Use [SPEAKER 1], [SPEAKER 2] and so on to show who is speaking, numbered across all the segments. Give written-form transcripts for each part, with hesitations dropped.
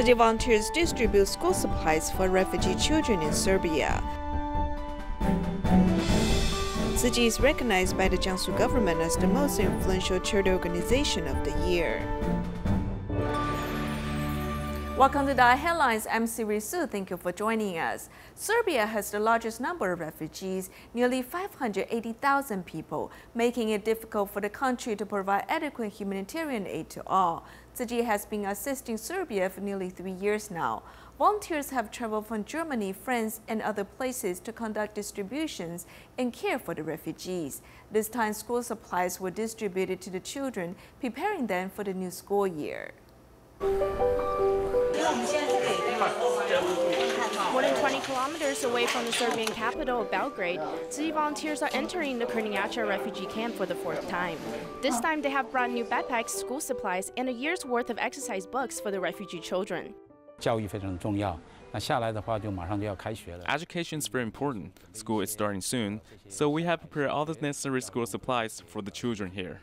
[SPEAKER 1] Tzu Chi volunteers distribute school supplies for refugee children in Serbia. Tzu Chi is recognized by the Jiangsu government as the most influential charity organization of the year. Welcome to DaAi Headlines. I'm Su. Thank you for joining us. Serbia has the largest number of refugees, nearly 580,000 people, making it difficult for the country to provide adequate humanitarian aid to all. Tzu Chi has been assisting Serbia for nearly 3 years now. Volunteers have traveled from Germany, France, and other places to conduct distributions and care for the refugees. This time, school supplies were distributed to the children, preparing them for the new school year.
[SPEAKER 2] More than 20 kilometers away from the Serbian capital of Belgrade, Tzu Chi volunteers are entering the Krnjača refugee camp for the 4th time. This time they have brought new backpacks, school supplies, and a year's worth of exercise books for the refugee children.
[SPEAKER 3] Education is very important. School is starting soon, so we have prepared all the necessary school supplies for the children here.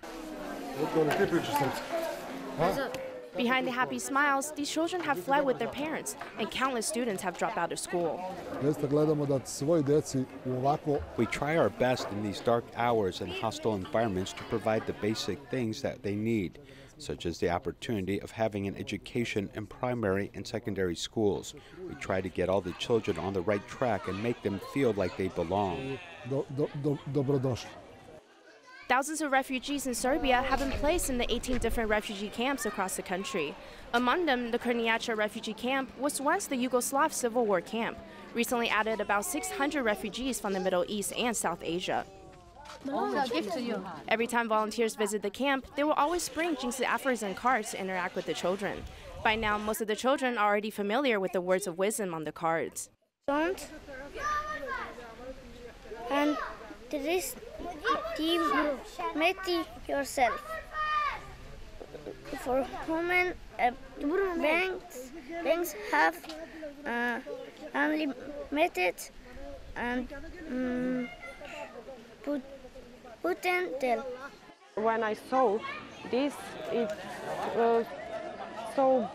[SPEAKER 2] Behind the happy smiles, these children have fled with their parents, and countless students have dropped out of school.
[SPEAKER 4] We try our best in these dark hours and hostile environments to provide the basic things that they need, such as the opportunity of having an education in primary and secondary schools. We try to get all the children on the right track and make them feel like they belong.
[SPEAKER 2] Thousands of refugees in Serbia have been placed in the 18 different refugee camps across the country. Among them, the Krnjača refugee camp was once the Yugoslav Civil War camp, recently added about 600 refugees from the Middle East and South Asia. Every time volunteers visit the camp, they will always bring Jiangsu apples and cards to interact with the children. By now, most of the children are already familiar with the words of wisdom on the cards.
[SPEAKER 5] Don't and meet yourself. For human beings have unlimited and potential.
[SPEAKER 6] When I saw this, it was so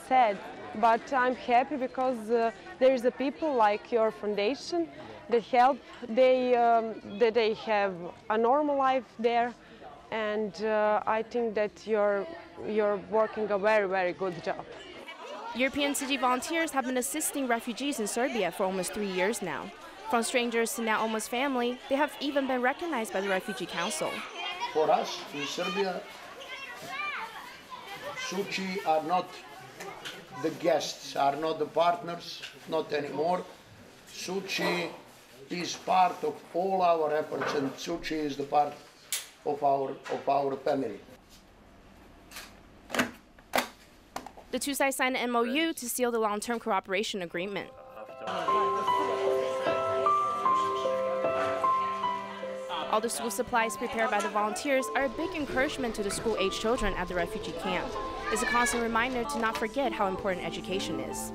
[SPEAKER 6] sad, but I'm happy because there is a people like your foundation that help. They have a normal life there, and I think that you're working a very, very good job.
[SPEAKER 2] European Tzu Chi volunteers have been assisting refugees in Serbia for almost 3 years now. From strangers to now almost family, they have even been recognized by the Refugee Council.
[SPEAKER 7] For us in Serbia, Tzu Chi are not the guests, are not the partners, not anymore. Tzu Chi is part of all our efforts, and Tzu Chi is the part of our family.
[SPEAKER 2] The two sides signed an MOU to seal the long-term cooperation agreement. All the school supplies prepared by the volunteers are a big encouragement to the school-age children at the refugee camp. It's a constant reminder to not forget how important education is.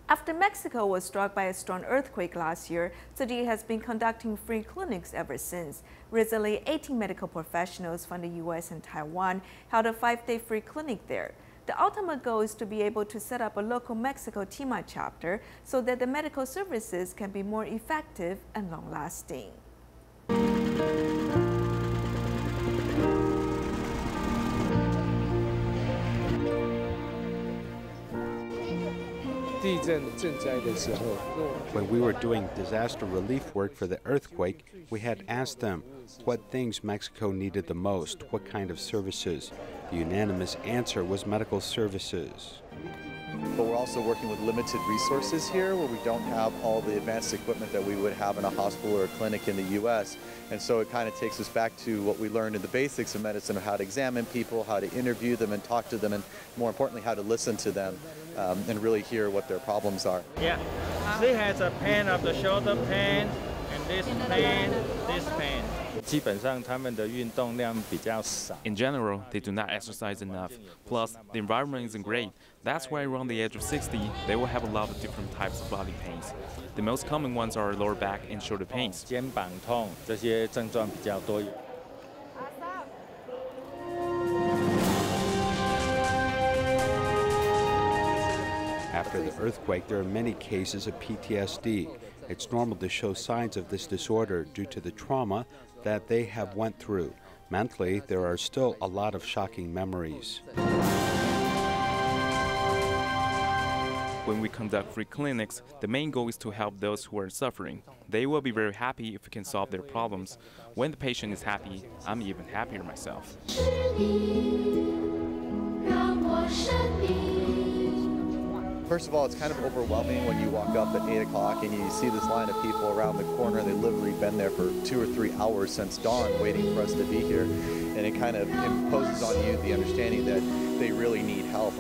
[SPEAKER 1] After Mexico was struck by a strong earthquake last year, Tzu Chi has been conducting free clinics ever since. Recently, 18 medical professionals from the U.S. and Taiwan held a 5-day free clinic there. The ultimate goal is to be able to set up a local Mexico TMA chapter so that the medical services can be more effective and long-lasting.
[SPEAKER 4] When we were doing disaster relief work for the earthquake, we had asked them what things Mexico needed the most, what kind of services. The unanimous answer was medical services.
[SPEAKER 8] But we're also working with limited resources here where we don't have all the advanced equipment that we would have in a hospital or a clinic in the U.S. And so it kind of takes us back to what we learned in the basics of medicine, of how to examine people, how to interview them and talk to them, and more importantly, how to listen to them and really hear what their problems are.
[SPEAKER 9] Yeah, she has a pain of the shoulder pain, and this pain, this pain.
[SPEAKER 3] In general, they do not exercise enough. Plus, the environment isn't great. That's why around the age of 60, they will have a lot of different types of body pains. The most common ones are lower back and shoulder pains.
[SPEAKER 4] after the earthquake, there are many cases of PTSD. It's normal to show signs of this disorder due to the trauma that they have went through. Mentally, there are still a lot of shocking memories.
[SPEAKER 3] When we conduct free clinics, the main goal is to help those who are suffering. They will be very happy if we can solve their problems. When the patient is happy, I'm even happier myself.
[SPEAKER 8] First of all, it's kind of overwhelming when you walk up at 8 o'clock and you see this line of people around the corner. They literally been there for 2 or 3 hours since dawn waiting for us to be here. And it kind of imposes on you the understanding that they really need help.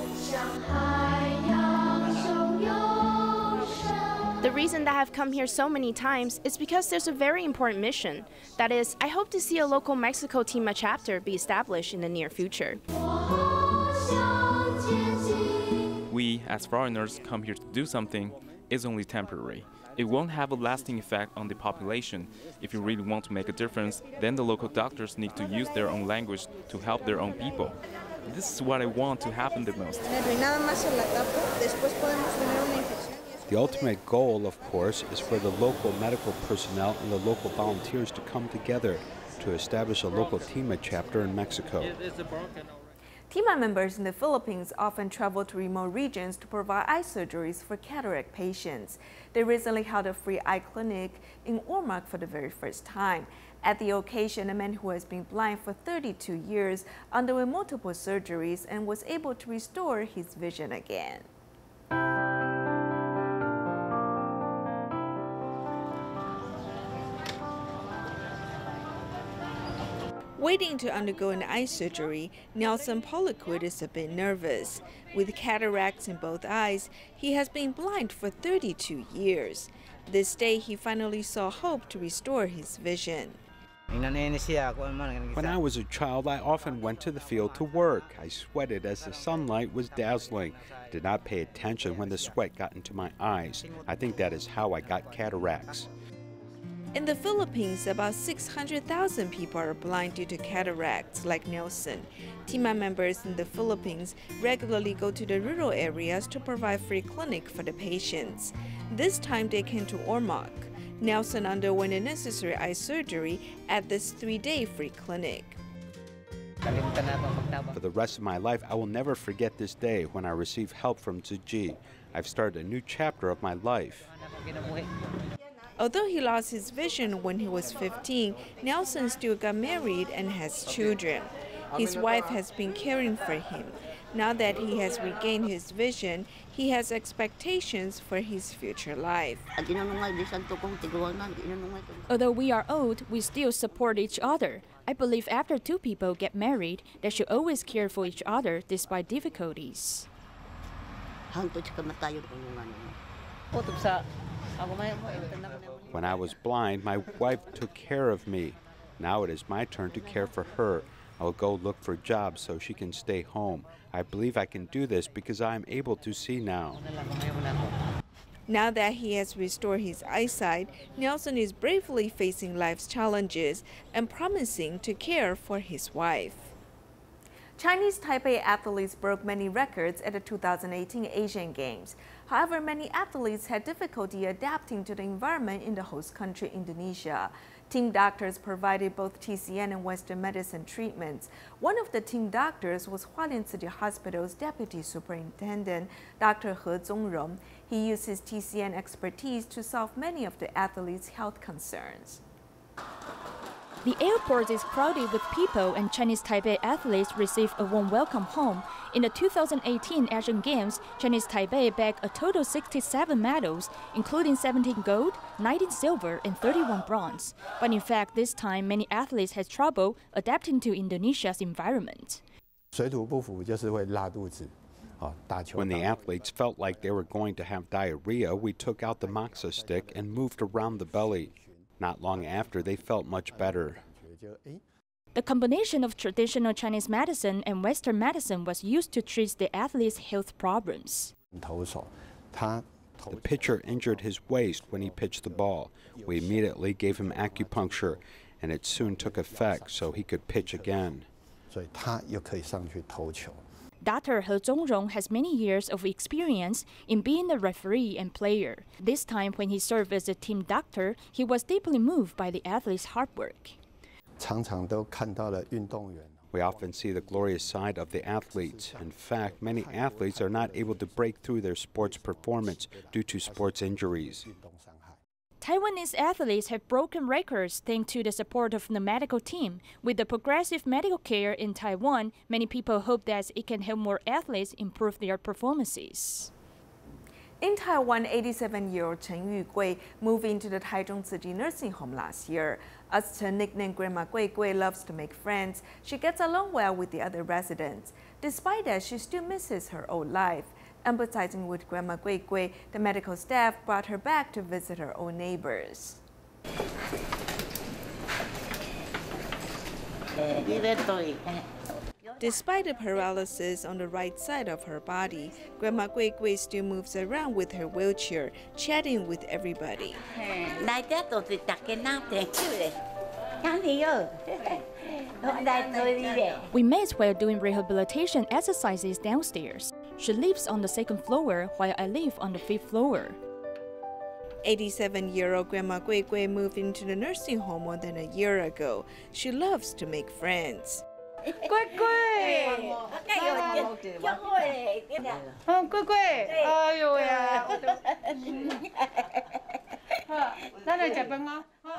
[SPEAKER 2] The reason that I've come here so many times is because there's a very important mission. That is, I hope to see a local Mexico TIMA chapter be established in the near future.
[SPEAKER 3] We, as foreigners, come here to do something is only temporary. It won't have a lasting effect on the population. If you really want to make a difference, then the local doctors need to use their own language to help their own people. This is what I want to happen the most.
[SPEAKER 4] The ultimate goal, of course, is for the local medical personnel and the local volunteers to come together to establish a local TIMA chapter in Mexico.
[SPEAKER 1] TIMA members in the Philippines often travel to remote regions to provide eye surgeries for cataract patients. They recently held a free eye clinic in Ormoc for the very first time. At the occasion, a man who has been blind for 32 years underwent multiple surgeries and was able to restore his vision again. Waiting to undergo an eye surgery, Nelson Poliquid is a bit nervous. With cataracts in both eyes, he has been blind for 32 years. This day, he finally saw hope to restore his vision.
[SPEAKER 4] When I was a child, I often went to the field to work. I sweated as the sunlight was dazzling. I did not pay attention when the sweat got into my eyes. I think that is how I got cataracts.
[SPEAKER 1] In the Philippines, about 600,000 people are blind due to cataracts, like Nelson. TIMA members in the Philippines regularly go to the rural areas to provide free clinic for the patients. This time they came to Ormoc. Nelson underwent a necessary eye surgery at this 3-day free clinic.
[SPEAKER 4] For the rest of my life, I will never forget this day when I received help from Tzu Chi. I've started a new chapter of my life.
[SPEAKER 1] Although he lost his vision when he was 15, Nelson still got married and has children. His wife has been caring for him. Now that he has regained his vision, he has expectations for his future life.
[SPEAKER 10] Although we are old, we still support each other. I believe after two people get married, they should always care for each other despite difficulties.
[SPEAKER 4] When I was blind, my wife took care of me. Now it is my turn to care for her. I will go look for jobs so she can stay home. I believe I can do this because I am able to see now.
[SPEAKER 1] Now that he has restored his eyesight, Nelson is bravely facing life's challenges and promising to care for his wife. Chinese Taipei athletes broke many records at the 2018 Asian Games. However, many athletes had difficulty adapting to the environment in the host country, Indonesia. Team doctors provided both TCN and Western medicine treatments. One of the team doctors was Hualien City Hospital's Deputy Superintendent, Dr. He Zongrong. He used his TCN expertise to solve many of the athletes' health concerns.
[SPEAKER 10] The airport is crowded with people, and Chinese Taipei athletes received a warm welcome home. In the 2018 Asian Games, Chinese Taipei bagged a total of 67 medals, including 17 gold, 19 silver, and 31 bronze. But in fact, this time, many athletes had trouble adapting to Indonesia's environment.
[SPEAKER 4] When the athletes felt like they were going to have diarrhea, we took out the moxa stick and moved around the belly. Not long after, they felt much better.
[SPEAKER 10] The combination of traditional Chinese medicine and Western medicine was used to treat the athletes' health problems.
[SPEAKER 4] The pitcher injured his waist when he pitched the ball. We immediately gave him acupuncture, and it soon took effect so he could pitch again.
[SPEAKER 10] Dr. He Zhongrong has many years of experience in being a referee and player. This time, when he served as a team doctor, he was deeply moved by the athletes' hard work.
[SPEAKER 4] We often see the glorious side of the athletes. In fact, many athletes are not able to break through their sports performance due to sports injuries.
[SPEAKER 10] Taiwanese athletes have broken records thanks to the support of the medical team. With the progressive medical care in Taiwan, many people hope that it can help more athletes improve their performances.
[SPEAKER 1] In Taiwan, 87-year-old Chen Yugui moved into the Taichung Tzu Chi nursing home last year. As Chen, nicknamed Grandma Gui Gui, loves to make friends, she gets along well with the other residents. Despite that, she still misses her old life. Empathizing with Grandma Gui Gui, the medical staff brought her back to visit her old neighbors. Despite the paralysis on the right side of her body, Grandma Gui Gui still moves around with her wheelchair, chatting with everybody.
[SPEAKER 10] We met while doing rehabilitation exercises downstairs. She lives on the second floor while I live on the fifth floor.
[SPEAKER 1] 87-year-old Grandma Gui Gui moved into the nursing home more than a year ago. She loves to make friends.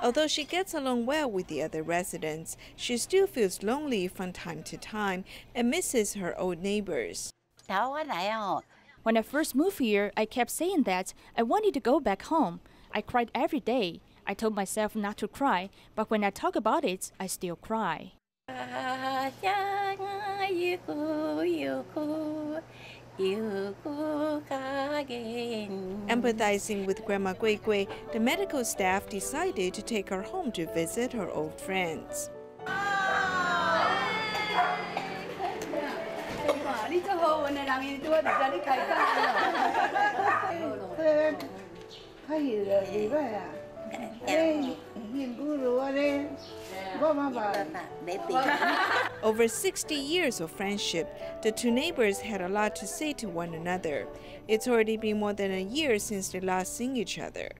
[SPEAKER 1] Although she gets along well with the other residents, she still feels lonely from time to time and misses her old neighbors.
[SPEAKER 10] When I first moved here, I kept saying that I wanted to go back home. I cried every day. I told myself not to cry, but when I talk about it, I still cry.
[SPEAKER 1] Empathizing with Grandma Gui Gui, the medical staff decided to take her home to visit her old friends. Over 60 years of friendship, the two neighbors had a lot to say to one another. It's already been more than a year since they last seen each other.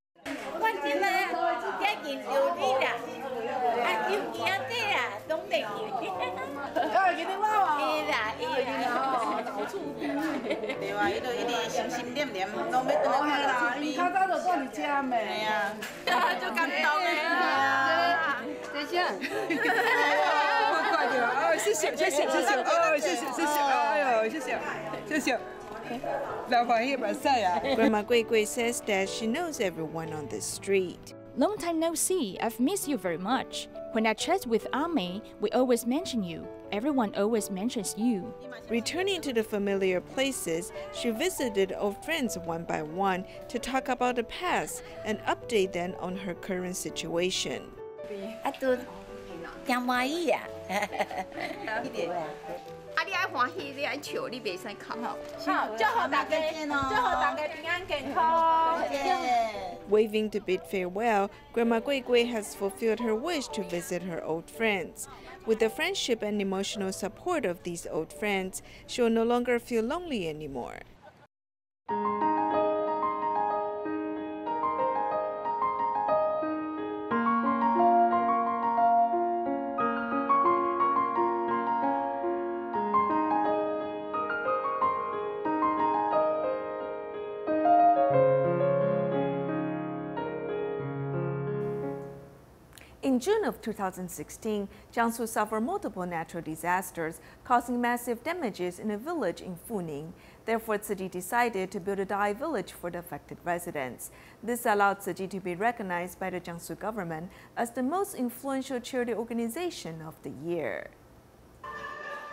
[SPEAKER 1] Grandma Gui Gui says that she knows everyone on the street.
[SPEAKER 10] Long time no see. I've missed you very much. When I chat with Ame, we always mention you. Everyone always mentions you.
[SPEAKER 1] Returning to the familiar places, she visited old friends one by one to talk about the past and update them on her current situation. Waving to bid farewell, Grandma Gui Gui has fulfilled her wish to visit her old friends. With the friendship and emotional support of these old friends, she will no longer feel lonely anymore. In June of 2016, Jiangsu suffered multiple natural disasters, causing massive damages in a village in Funing. Therefore, Tzu Chi decided to build a DaAi village for the affected residents. This allowed Tzu Chi to be recognized by the Jiangsu government as the most influential charity organization of the year.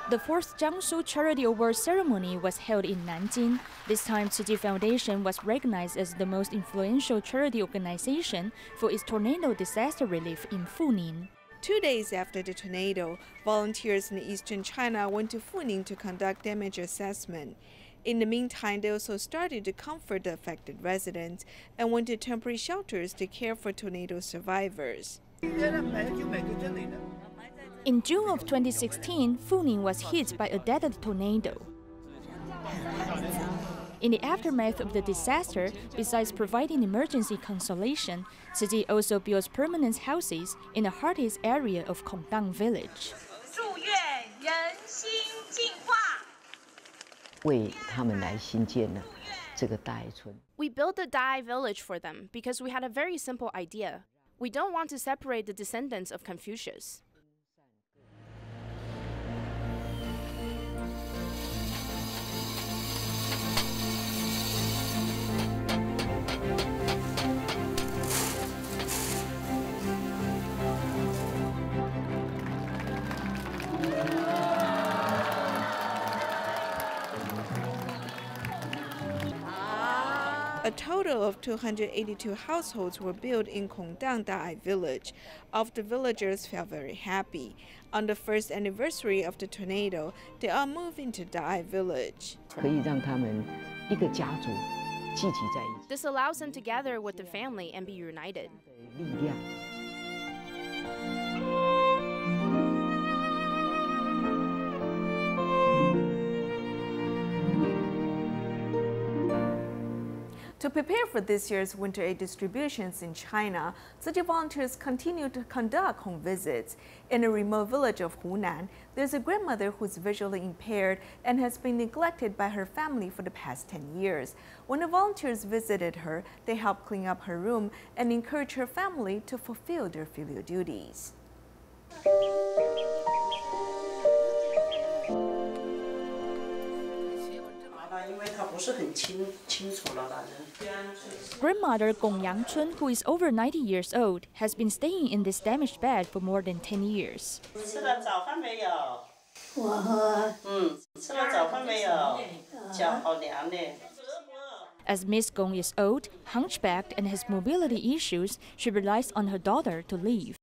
[SPEAKER 10] The fourth Jiangsu Charity Award ceremony was held in Nanjing. This time, Tzu Chi Foundation was recognized as the most influential charity organization for its tornado disaster relief in Funing.
[SPEAKER 1] 2 days after the tornado, volunteers in eastern China went to Funing to conduct damage assessment. In the meantime, they also started to comfort the affected residents and went to temporary shelters to care for tornado survivors.
[SPEAKER 10] In June of 2016, Funing was hit by a deadly tornado. In the aftermath of the disaster, besides providing emergency consolation, Tzu Chi also builds permanent houses in the hardest area of Kongdang village.
[SPEAKER 11] 为他们来新建了这个大爱村。
[SPEAKER 2] We built the DaAi village for them because we had a very simple idea. We don't want to separate the descendants of Confucius.
[SPEAKER 1] A total of 282 households were built in Kongdang DaAi village. All of the villagers felt very happy. On the first anniversary of the tornado, they all moved into DaAi village.
[SPEAKER 11] 可以让他们一个家族聚集在一起。
[SPEAKER 2] This allows them to gather with the family and be united.
[SPEAKER 11] 力量。
[SPEAKER 1] To prepare for this year's winter aid distributions in China, Tzu Chi volunteers continue to conduct home visits. In a remote village of Hunan, there's a grandmother who's visually impaired and has been neglected by her family for the past 10 years. When the volunteers visited her, they helped clean up her room and encourage her family to fulfill their filial duties.
[SPEAKER 10] Grandmother Gong Yangchun, who is over 90 years old, has been staying in this damaged bed for more than 10 years. As Miss Gong is old, hunchbacked, and has mobility issues, she relies on her daughter to live.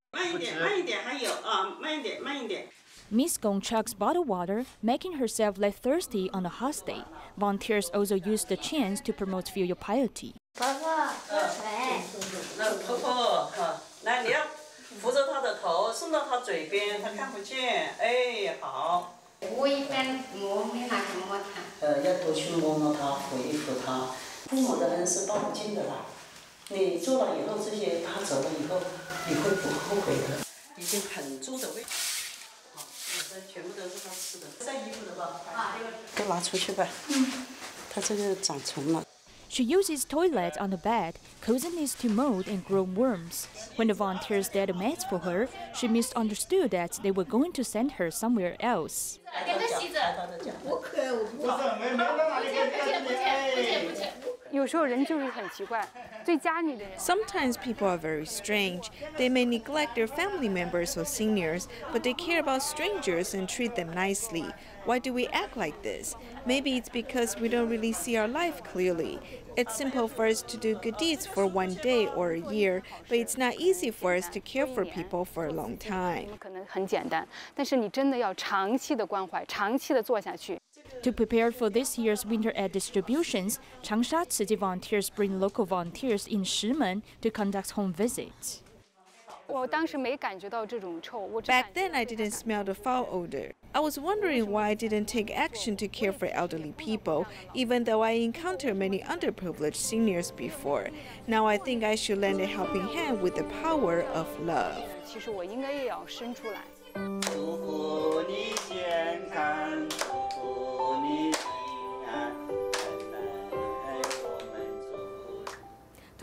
[SPEAKER 10] Miss Gong chugs bottled water, making herself less thirsty on a hot day. Volunteers also use the chance to promote filial piety. She uses toilets on the bed, causing it to mold and grow worms. When the volunteers did a mats for her, she misunderstood that they were going to send her somewhere else.
[SPEAKER 1] Sometimes people are very strange. They may neglect their family members or seniors, but they care about strangers and treat them nicely. Why do we act like this? Maybe it's because we don't really see our life clearly. It's simple for us to do good deeds for one day or a year, but it's not easy for us to care for people for a long time.
[SPEAKER 10] To prepare for this year's winter aid distributions, Changsha Tzu Chi volunteers bring local volunteers in Shimen to conduct home visits.
[SPEAKER 1] Back then, I didn't smell the foul odor. I was wondering why I didn't take action to care for elderly people, even though I encountered many underprivileged seniors before. Now I think I should lend a helping hand with the power of love.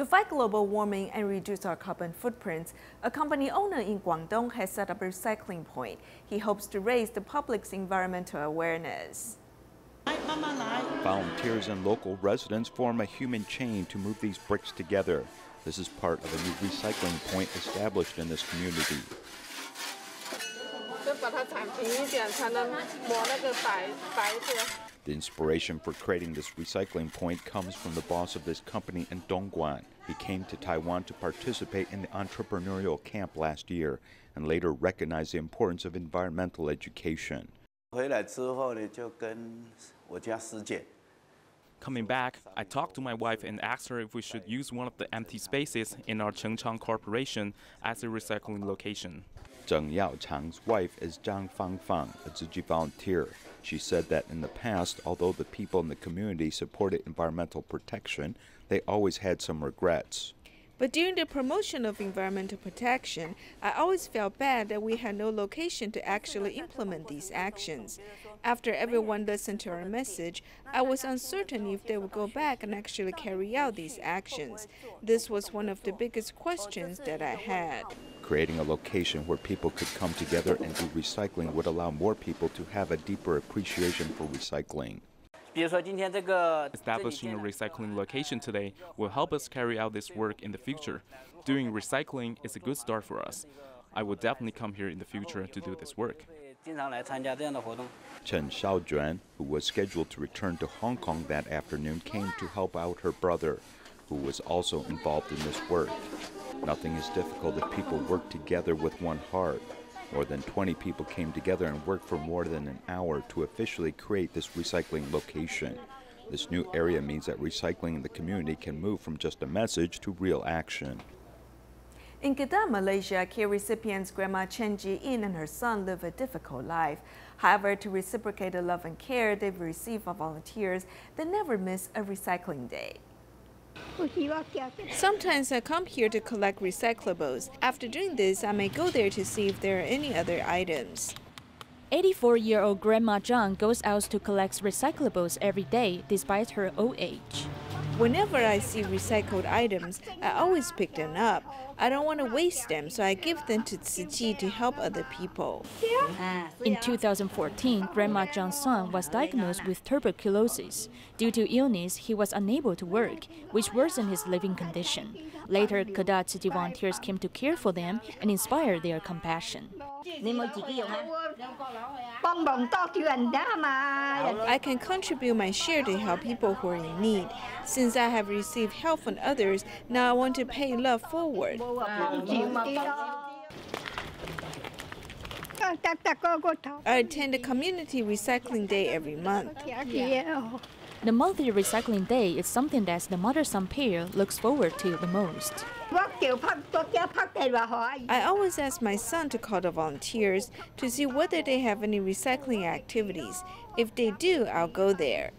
[SPEAKER 1] To fight global warming and reduce our carbon footprints, a company owner in Guangdong has set up a recycling point. He hopes to raise the public's environmental awareness.
[SPEAKER 4] Volunteers and local residents form a human chain to move these bricks together. This is part of a new recycling point established in this community. The inspiration for creating this recycling point comes from the boss of this company in Dongguan. He came to Taiwan to participate in the entrepreneurial camp last year and later recognized the importance of environmental education.
[SPEAKER 3] Coming back, I talked to my wife and asked her if we should use one of the empty spaces in our Chengchang Corporation as a recycling location.
[SPEAKER 4] Zheng Yaochang's wife is Zhang Fangfang, a Tzu Chi volunteer. She said that in the past, although the people in the community supported environmental protection, they always had some regrets.
[SPEAKER 1] But during the promotion of environmental protection, I always felt bad that we had no location to actually implement these actions. After everyone listened to our message, I was uncertain if they would go back and actually carry out these actions. This was one of the biggest questions that I had.
[SPEAKER 4] Creating a location where people could come together and do recycling would allow more people to have a deeper appreciation for recycling.
[SPEAKER 3] Establishing a recycling location today will help us carry out this work in the future. Doing recycling is a good start for us. I will definitely come here in the future to do this work.
[SPEAKER 4] Chen Xiaojuan, who was scheduled to return to Hong Kong that afternoon, came to help out her brother, who was also involved in this work. Nothing is difficult if people work together with one heart. More than 20 people came together and worked for more than an hour to officially create this recycling location. This new area means that recycling in the community can move from just a message to real action.
[SPEAKER 1] In Kedah, Malaysia, care recipients Grandma Chen Ji-in and her son live a difficult life. However, to reciprocate the love and care they've received from volunteers, they never miss a recycling day. Sometimes I come here to collect recyclables. After doing this, I may go there to see if there are any other items.
[SPEAKER 10] 84-year-old Grandma Zhang goes out to collect recyclables every day despite her old age.
[SPEAKER 1] Whenever I see recycled items, I always pick them up. I don't want to waste them, so I give them to Tzu Chi to help other people.
[SPEAKER 10] In 2014, Grandma Zhang's son was diagnosed with tuberculosis. Due to illness, he was unable to work, which worsened his living condition. Later, Kedah Tzu Chi volunteers came to care for them and inspire their compassion.
[SPEAKER 1] I can contribute my share to help people who are in need. Since I have received help from others, now I want to pay love forward. I attend a community recycling day every month.
[SPEAKER 10] The monthly recycling day is something that the mother-son pair looks forward to the most.
[SPEAKER 1] I always ask my son to call the volunteers to see whether they have any recycling activities. If they do, I'll go there.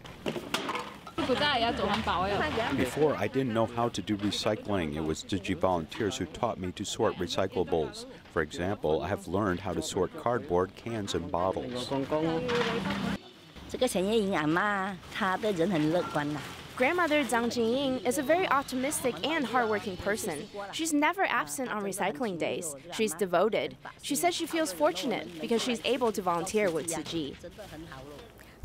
[SPEAKER 4] Before, I didn't know how to do recycling. It was Tzu Chi volunteers who taught me to sort recyclables. For example, I have learned how to sort cardboard, cans, and bottles.
[SPEAKER 2] Grandmother Zhang Jinying is a very optimistic and hardworking person. She's never absent on recycling days. She's devoted. She says she feels fortunate because she's able to volunteer with Tzu Chi.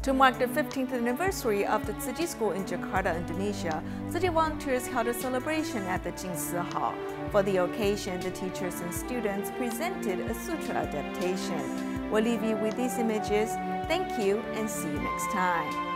[SPEAKER 1] To mark the 15th anniversary of the Tzu Chi School in Jakarta, Indonesia, Tzu Chi volunteers held a celebration at the Jiangsu Hall. For the occasion, the teachers and students presented a sutra adaptation. We'll leave you with these images. Thank you and see you next time.